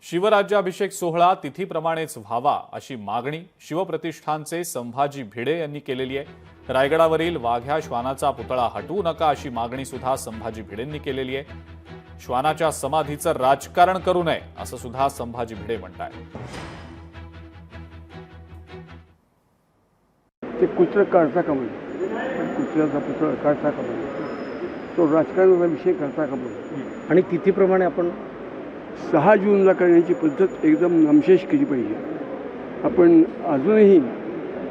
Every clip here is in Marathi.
शिवराज्याभिषेक सोहळा तिथीप्रमाणेच व्हावा अशी मागणी शिवप्रतिष्ठानचे संभाजी भिडे यांनी केलेली आहे। रायगडावरील वाघ्या श्वानाचा पुतळा हटवू नका अशी मागणी सुद्धा संभाजी भिडेंनी केलेली आहे। श्वानाच्या समाधीचं राजकारण करू नये असं सुद्धा संभाजी भिडे म्हणतात। ते कुत्र काढता का म्हणजे कुत्र्याचा पुतळा काढता का म्हणजे तो राजकारणाचा विषय करता का म्हणजे आणि तिथीप्रमाणे आपण 6 जूनला करण्याची पद्धत एकदम नामशेष केली पाहिजे। आपण अजूनही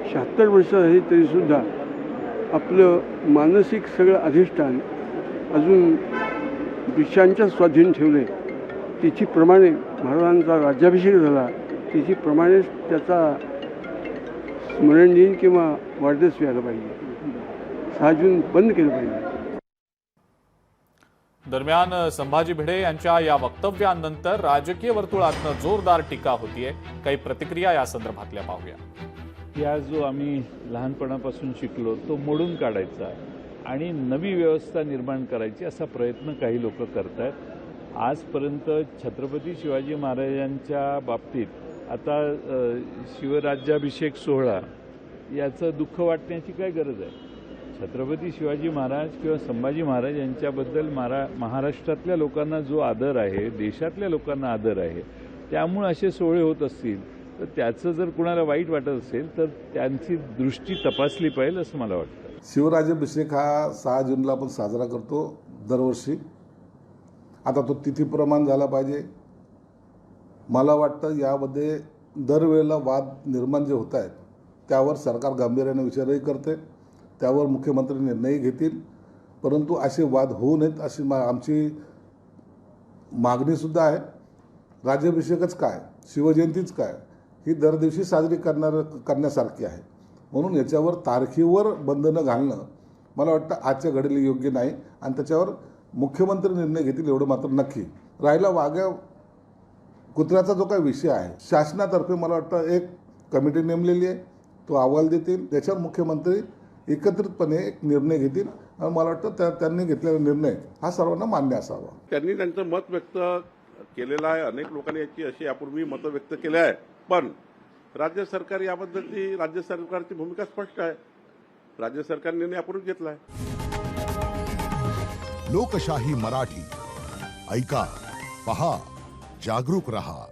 76 वर्ष झाली तरीसुद्धा आपलं मानसिक सगळं अधिष्ठान अजून ब्रिटिशांच्या स्वाधीन ठेवले। तिथीप्रमाणे महाराजांचा राज्याभिषेक झाला, तिथीप्रमाणेच त्याचा स्मरण दिन किंवा वाढदिवस व्हायला पाहिजे। 6 जून बंद केलं पाहिजे। दरम्यान संभाजी भिडे यांच्या या वक्तव्यानंतर राजकीय वर्तुळातनं जोरदार टीका होतीये। काही प्रतिक्रिया या संदर्भातल्या पाहूया। या जो आम्ही लहानपणापासून शिकलो तो मोडून काढायचा आणि नवी व्यवस्था निर्माण करायची असा प्रयत्न काही लोक करतात। आजपर्यंत छत्रपती शिवाजी महाराजांच्या बाबतीत आता शिवराज्याभिषेक सोहळा याचं दुःख वाटण्याची काय गरज आहे? छत्रपती शिवाजी महाराज किंवा संभाजी महाराज यांच्याबद्दल महाराष्ट्रातल्या लोकांना जो आदर आहे, देशातल्या लोकांना आदर आहे, त्यामुळे असे सोहळे होत असतील तर त्याचं जर कुणाला वाईट वाटत असेल तर त्यांची दृष्टी तपासली पाहिजे असं मला वाटतं। शिवराज्याभिषेक हा 6 जूनला आपण साजरा करतो दरवर्षी। आता तो तिथीप्रमाण झाला पाहिजे। मला वाटतं यामध्ये दरवेळेला वाद निर्माण जे होत आहेत त्यावर सरकार गांभीर्याने विचारही करते, त्यावर मुख्यमंत्री निर्णय घेतील, परंतु असे वाद होऊ नयेत अशी आमची मागणीसुद्धा आहे। राज्याभिषेकच काय, शिवजयंतीच काय, ही दर दिवशी साजरी करण्यासारखी आहे, म्हणून याच्यावर तारखेवर बंधनं घालणं मला वाटतं आजच्या घडीला योग्य नाही आणि त्याच्यावर मुख्यमंत्री निर्णय घेतील एवढं मात्र नक्की। राहिला वाघ्या कुत्र्याचा जो काही विषय आहे, शासनातर्फे मला वाटतं एक कमिटी नेमलेली आहे, तो अहवाल देतील, त्याच्यावर मुख्यमंत्री एकत्रितपणे एक निर्णय घेतील आणि मला वाटतं त्यांनी घेतलेला निर्णय हा सर्वांना मान्य असावा। त्यांनी त्यांचं मत व्यक्त केलेलं आहे। अनेक लोकांनी याची अशी यापूर्वी मतं व्यक्त केली आहे, पण राज्य सरकार याबद्दलची राज्य सरकारची भूमिका स्पष्ट आहे। राज्य सरकारने निर्णय यापूर्वी घेतला आहे। लोकशाही मराठी ऐका, पहा, जागरूक रहा।